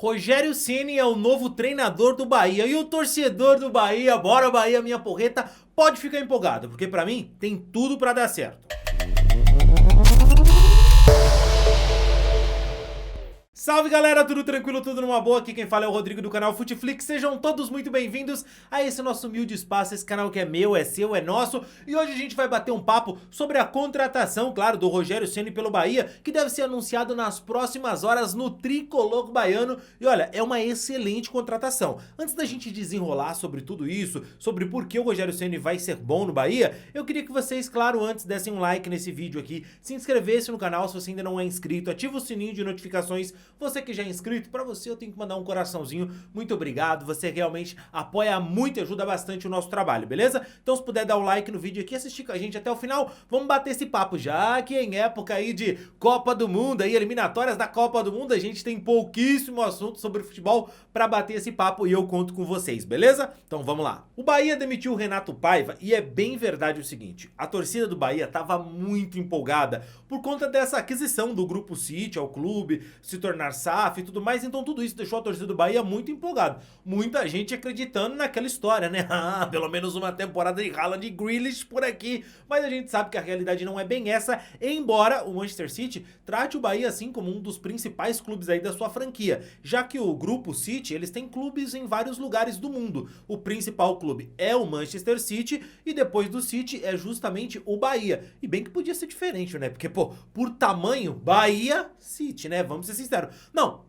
Rogério Ceni é o novo treinador do Bahia e o torcedor do Bahia, bora Bahia, minha porreta, pode ficar empolgado, porque pra mim tem tudo pra dar certo. Salve galera, tudo tranquilo, tudo numa boa? Aqui quem fala é o Rodrigo do canal Futeflix. Sejam todos muito bem-vindos a esse nosso humilde espaço, esse canal que é meu, é seu, é nosso. E hoje a gente vai bater um papo sobre a contratação, claro, do Rogério Ceni pelo Bahia, que deve ser anunciado nas próximas horas no tricolor baiano. E olha, é uma excelente contratação. Antes da gente desenrolar sobre tudo isso, sobre por que o Rogério Ceni vai ser bom no Bahia, eu queria que vocês, claro, antes dessem um like nesse vídeo aqui, se inscrevessem no canal se você ainda não é inscrito, ativa o sininho de notificações. Você que já é inscrito, pra você eu tenho que mandar um coraçãozinho, muito obrigado, você realmente apoia muito e ajuda bastante o nosso trabalho, beleza? Então se puder dar um like no vídeo aqui, assistir com a gente até o final, vamos bater esse papo, já que em época aí de Copa do Mundo, aí eliminatórias da Copa do Mundo, a gente tem pouquíssimo assunto sobre futebol pra bater esse papo e eu conto com vocês, beleza? Então vamos lá. O Bahia demitiu o Renato Paiva e é bem verdade o seguinte, a torcida do Bahia tava muito empolgada por conta dessa aquisição do Grupo City ao clube, se tornar SAF e tudo mais, então tudo isso deixou a torcida do Bahia muito empolgada. Muita gente acreditando naquela história, né? Ah, pelo menos uma temporada de Haaland e Grealish por aqui, mas a gente sabe que a realidade não é bem essa, embora o Manchester City trate o Bahia assim como um dos principais clubes aí da sua franquia, já que o Grupo City, eles têm clubes em vários lugares do mundo. O principal clube é o Manchester City e depois do City é justamente o Bahia. E bem que podia ser diferente, né? Porque, pô, por tamanho, Bahia, City, né? Vamos ser sinceros. Não,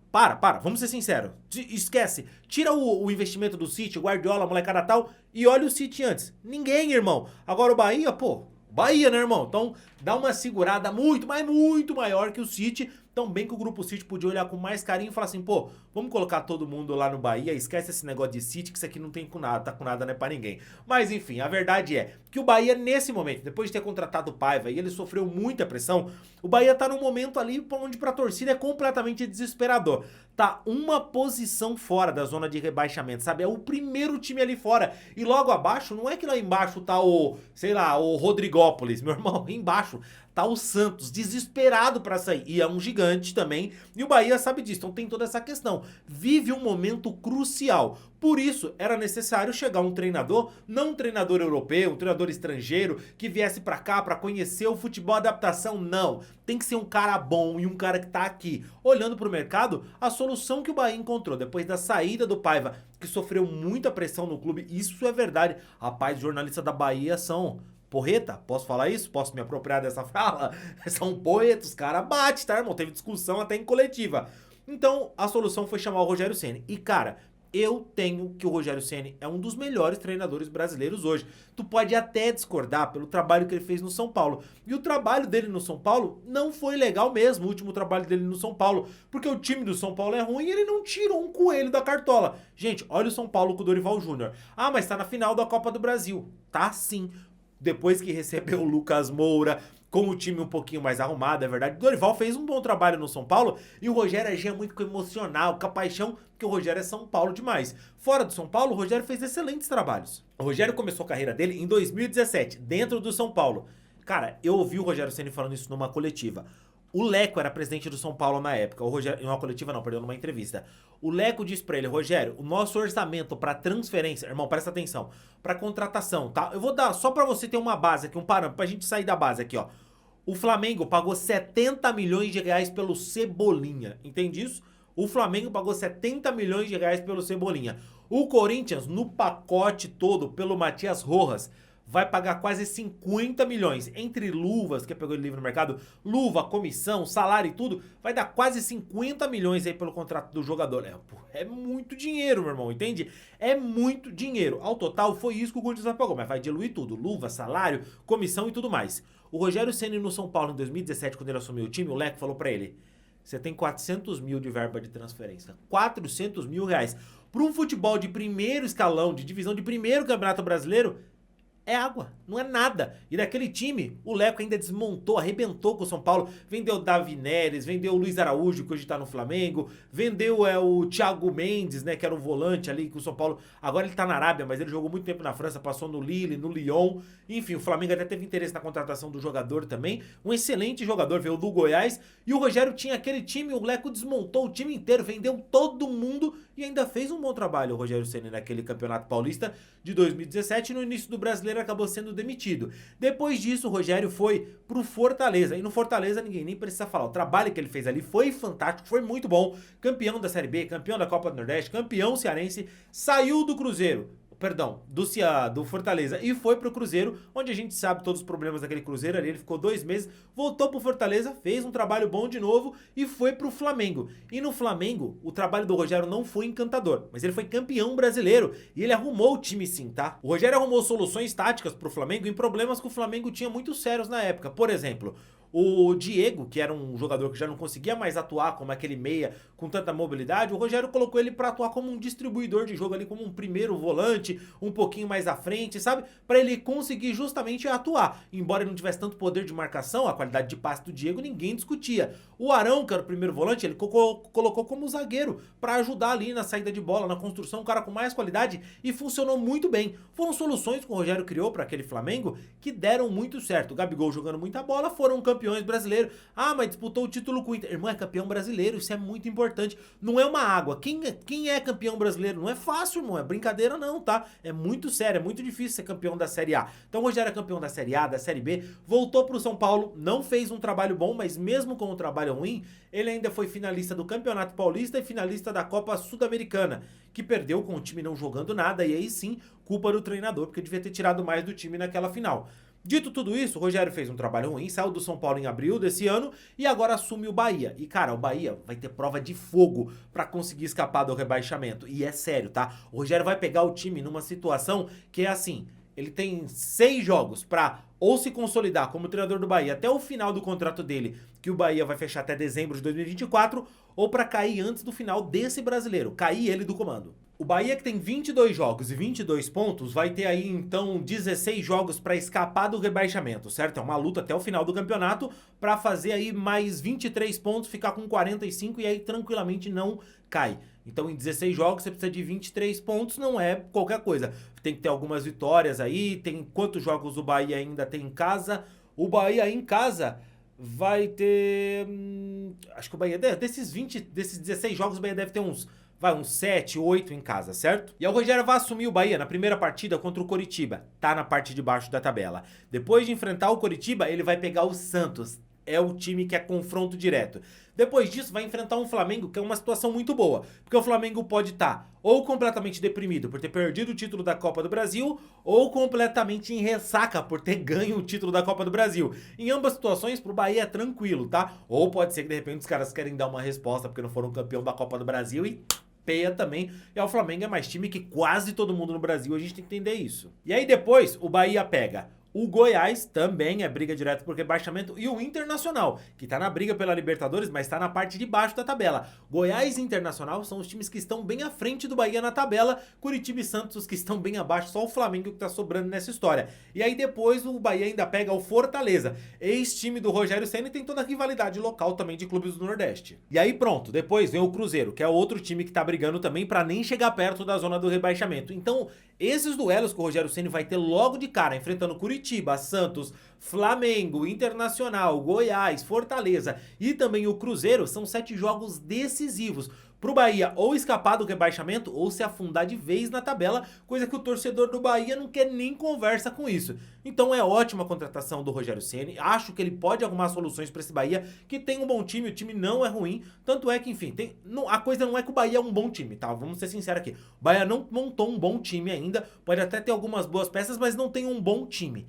vamos ser sinceros. Esquece, tira o investimento do City, Guardiola, molecada tal, e olha o City antes. Ninguém, irmão. Agora o Bahia, pô, Bahia, né, irmão? Então dá uma segurada muito, mas muito maior que o City. Então bem que o Grupo City podia olhar com mais carinho e falar assim, pô, vamos colocar todo mundo lá no Bahia, esquece esse negócio de City, que isso aqui não tem com nada, tá com nada, né, pra ninguém. Mas enfim, a verdade é que o Bahia nesse momento, depois de ter contratado o Paiva e ele sofreu muita pressão, o Bahia tá num momento ali onde pra torcida é completamente desesperador. Tá uma posição fora da zona de rebaixamento, sabe? É o primeiro time ali fora. E logo abaixo, não é que lá embaixo tá o, sei lá, o Rodrigópolis, meu irmão, embaixo tá o Santos, desesperado pra sair. E é um gigante também. E o Bahia sabe disso. Então tem toda essa questão. Vive um momento crucial. Por isso, era necessário chegar um treinador, não um treinador europeu, um treinador estrangeiro, que viesse pra cá pra conhecer o futebol adaptação. Não. Tem que ser um cara bom e um cara que tá aqui. Olhando pro mercado, a solução que o Bahia encontrou depois da saída do Paiva, que sofreu muita pressão no clube, isso é verdade. Rapaz, jornalistas da Bahia são... porreta? Posso falar isso? Posso me apropriar dessa fala? São poetas, os caras batem, tá, irmão? Teve discussão até em coletiva. Então, a solução foi chamar o Rogério Ceni. E, cara, eu tenho que o Rogério Ceni é um dos melhores treinadores brasileiros hoje. Tu pode até discordar pelo trabalho que ele fez no São Paulo. E o trabalho dele no São Paulo não foi legal mesmo, o último trabalho dele no São Paulo. Porque o time do São Paulo é ruim e ele não tirou um coelho da cartola. Gente, olha o São Paulo com o Dorival Júnior. Ah, mas tá na final da Copa do Brasil. Tá sim. Depois que recebeu o Lucas Moura, com o time um pouquinho mais arrumado, é verdade. O Dorival fez um bom trabalho no São Paulo e o Rogério agia muito com emocional, com a paixão, porque o Rogério é São Paulo demais. Fora do São Paulo, o Rogério fez excelentes trabalhos. O Rogério começou a carreira dele em 2017, dentro do São Paulo. Cara, eu ouvi o Rogério Ceni falando isso numa coletiva. O Leco era presidente do São Paulo na época. O Rogério, em uma coletiva não, perdão, numa entrevista. O Leco disse pra ele, Rogério, o nosso orçamento pra transferência, irmão, presta atenção, pra contratação, tá? Eu vou dar, só pra você ter uma base aqui, um parâmetro, pra gente sair da base aqui, ó. O Flamengo pagou 70 milhões de reais pelo Cebolinha, entende isso? O Flamengo pagou 70 milhões de reais pelo Cebolinha. O Corinthians, no pacote todo, pelo Matias Rojas, vai pagar quase 50 milhões, entre luvas, que pegou ele livre no mercado, luva, comissão, salário e tudo, vai dar quase 50 milhões aí pelo contrato do jogador. É muito dinheiro, meu irmão, entende? É muito dinheiro. Ao total, foi isso que o Corinthians pagou, mas vai diluir tudo, luva, salário, comissão e tudo mais. O Rogério Ceni no São Paulo em 2017, quando ele assumiu o time, o Leco falou pra ele, você tem 400 mil de verba de transferência, 400 mil reais. Para um futebol de primeiro escalão, de divisão de primeiro campeonato brasileiro, é água, não é nada. E daquele time, o Leco ainda desmontou, arrebentou com o São Paulo. Vendeu o Davi Neres, vendeu o Luiz Araújo, que hoje tá no Flamengo. Vendeu o Thiago Mendes, né, que era um volante ali com o São Paulo. Agora ele tá na Arábia, mas ele jogou muito tempo na França, passou no Lille, no Lyon. Enfim, o Flamengo até teve interesse na contratação do jogador também. Um excelente jogador, veio do Goiás. E o Rogério tinha aquele time, o Leco desmontou o time inteiro, vendeu todo mundo e ainda fez um bom trabalho o Rogério Ceni naquele Campeonato Paulista de 2017. No início do Brasileiro acabou sendo demitido. Depois disso, o Rogério foi pro Fortaleza. E no Fortaleza ninguém nem precisa falar. O trabalho que ele fez ali foi fantástico, foi muito bom. Campeão da Série B, campeão da Copa do Nordeste, campeão cearense. Saiu do Cruzeiro. Perdão, do Fortaleza e foi pro Cruzeiro, onde a gente sabe todos os problemas daquele Cruzeiro ali. Ele ficou 2 meses, voltou pro Fortaleza, fez um trabalho bom de novo e foi pro Flamengo. E no Flamengo, o trabalho do Rogério não foi encantador, mas ele foi campeão brasileiro e ele arrumou o time sim, tá? O Rogério arrumou soluções táticas pro Flamengo em problemas que o Flamengo tinha muito sérios na época. Por exemplo, o Diego, que era um jogador que já não conseguia mais atuar como aquele meia com tanta mobilidade, o Rogério colocou ele pra atuar como um distribuidor de jogo ali, como um primeiro volante, um pouquinho mais à frente, sabe? Pra ele conseguir justamente atuar. Embora ele não tivesse tanto poder de marcação, a qualidade de passe do Diego ninguém discutia. O Arão, que era o primeiro volante, ele colocou como zagueiro pra ajudar ali na saída de bola, na construção, um cara com mais qualidade e funcionou muito bem. Foram soluções que o Rogério criou pra aquele Flamengo que deram muito certo. O Gabigol jogando muita bola, foram campeões brasileiros. Ah, mas disputou o título com o Inter. Irmão, é campeão brasileiro, isso é muito importante. Não é uma água. Quem é campeão brasileiro? Não é fácil, irmão, é brincadeira não, tá? É muito sério, é muito difícil ser campeão da Série A. Então o Rogério é campeão da Série A, da Série B, voltou pro São Paulo, não fez um trabalho bom, mas mesmo com um trabalho ruim, ele ainda foi finalista do Campeonato Paulista e finalista da Copa Sul-Americana, que perdeu com o time não jogando nada, e aí sim, culpa do treinador, porque devia ter tirado mais do time naquela final. Dito tudo isso, o Rogério fez um trabalho ruim, saiu do São Paulo em abril desse ano e agora assume o Bahia. E cara, o Bahia vai ter prova de fogo pra conseguir escapar do rebaixamento. E é sério, tá? O Rogério vai pegar o time numa situação que é assim, ele tem 6 jogos pra ou se consolidar como treinador do Bahia até o final do contrato dele, que o Bahia vai fechar até dezembro de 2024, ou pra cair antes do final desse brasileiro, cair ele do comando. O Bahia, que tem 22 jogos e 22 pontos, vai ter aí então 16 jogos para escapar do rebaixamento, certo? É uma luta até o final do campeonato para fazer aí mais 23 pontos, ficar com 45 e aí tranquilamente não cai. Então em 16 jogos você precisa de 23 pontos, não é qualquer coisa. Tem que ter algumas vitórias aí, tem quantos jogos o Bahia ainda tem em casa? O Bahia em casa vai ter... acho que o Bahia, desses 16 jogos, o Bahia deve ter uns 7, 8 em casa, certo? E aí o Rogério vai assumir o Bahia na primeira partida contra o Coritiba, tá na parte de baixo da tabela. Depois de enfrentar o Coritiba, ele vai pegar o Santos, é o time que é confronto direto. Depois disso vai enfrentar um Flamengo que é uma situação muito boa, porque o Flamengo pode estar ou completamente deprimido por ter perdido o título da Copa do Brasil, ou completamente em ressaca por ter ganho o título da Copa do Brasil. Em ambas situações pro Bahia é tranquilo, tá? Ou pode ser que de repente os caras querem dar uma resposta porque não foram campeão da Copa do Brasil e... peia também, e o Flamengo é mais time que quase todo mundo no Brasil, a gente tem que entender isso. E aí depois o Bahia pega o Goiás, também é briga direto por rebaixamento, e o Internacional, que tá na briga pela Libertadores, mas tá na parte de baixo da tabela. Goiás e Internacional são os times que estão bem à frente do Bahia na tabela, Curitiba e Santos os que estão bem abaixo, só o Flamengo que tá sobrando nessa história. E aí depois o Bahia ainda pega o Fortaleza, ex-time do Rogério Ceni, tem toda a rivalidade local também de clubes do Nordeste. E aí pronto, depois vem o Cruzeiro, que é outro time que tá brigando também pra nem chegar perto da zona do rebaixamento. Então, esses duelos que o Rogério Ceni vai ter logo de cara, enfrentando Curitiba, Santos, Flamengo, Internacional, Goiás, Fortaleza e também o Cruzeiro, são 7 jogos decisivos pro Bahia ou escapar do rebaixamento ou se afundar de vez na tabela, coisa que o torcedor do Bahia não quer nem conversa com isso. Então é ótima a contratação do Rogério Ceni, acho que ele pode arrumar soluções para esse Bahia, que tem um bom time, o time não é ruim, tanto é que, enfim, a coisa não é que o Bahia é um bom time, tá? Vamos ser sinceros aqui, o Bahia não montou um bom time ainda, pode até ter algumas boas peças, mas não tem um bom time.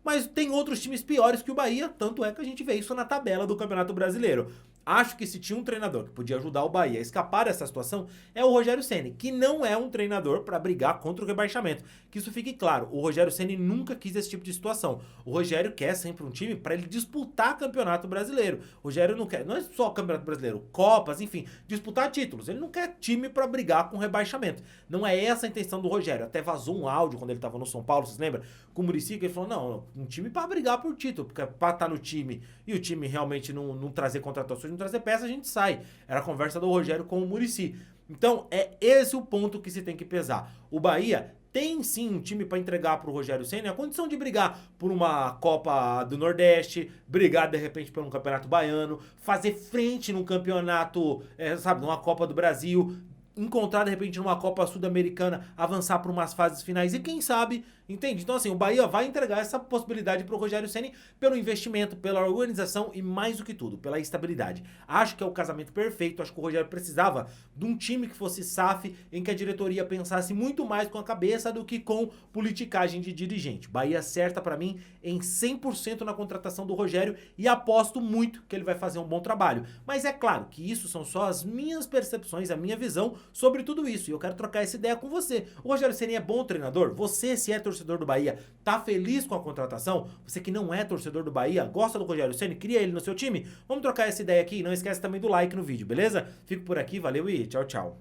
Mas tem outros times piores que o Bahia, tanto é que a gente vê isso na tabela do Campeonato Brasileiro. Acho que se tinha um treinador que podia ajudar o Bahia a escapar dessa situação, é o Rogério Ceni, que não é um treinador para brigar contra o rebaixamento. Que isso fique claro, o Rogério Ceni nunca quis esse tipo de situação. O Rogério quer sempre um time para ele disputar campeonato brasileiro. O Rogério não quer, não é só campeonato brasileiro, copas, enfim, disputar títulos. Ele não quer time para brigar com rebaixamento. Não é essa a intenção do Rogério. Até vazou um áudio quando ele estava no São Paulo, vocês lembram? Com o Muricy, que ele falou, não, um time para brigar por título, porque para estar no time e o time realmente não trazer contratações, não trazer peça, a gente sai. Era a conversa do Rogério com o Muricy. Então, é esse o ponto que se tem que pesar. O Bahia tem sim um time para entregar para o Rogério Ceni a condição de brigar por uma Copa do Nordeste, brigar de repente por um Campeonato Baiano, fazer frente num campeonato, sabe, numa Copa do Brasil, encontrar de repente numa Copa Sul-Americana, avançar para umas fases finais e quem sabe, entende? Então assim, o Bahia vai entregar essa possibilidade para o Rogério Ceni pelo investimento, pela organização e mais do que tudo, pela estabilidade. Acho que é o casamento perfeito, acho que o Rogério precisava de um time que fosse SAF, em que a diretoria pensasse muito mais com a cabeça do que com politicagem de dirigente. Bahia acerta para mim em 100% na contratação do Rogério e aposto muito que ele vai fazer um bom trabalho. Mas é claro que isso são só as minhas percepções, a minha visão sobre tudo isso. E eu quero trocar essa ideia com você. O Rogério Ceni é bom treinador? Você, se é torcedor do Bahia, tá feliz com a contratação? Você que não é torcedor do Bahia, gosta do Rogério Ceni, queria ele no seu time? Vamos trocar essa ideia aqui. Não esquece também do like no vídeo, beleza? Fico por aqui, valeu e tchau, tchau.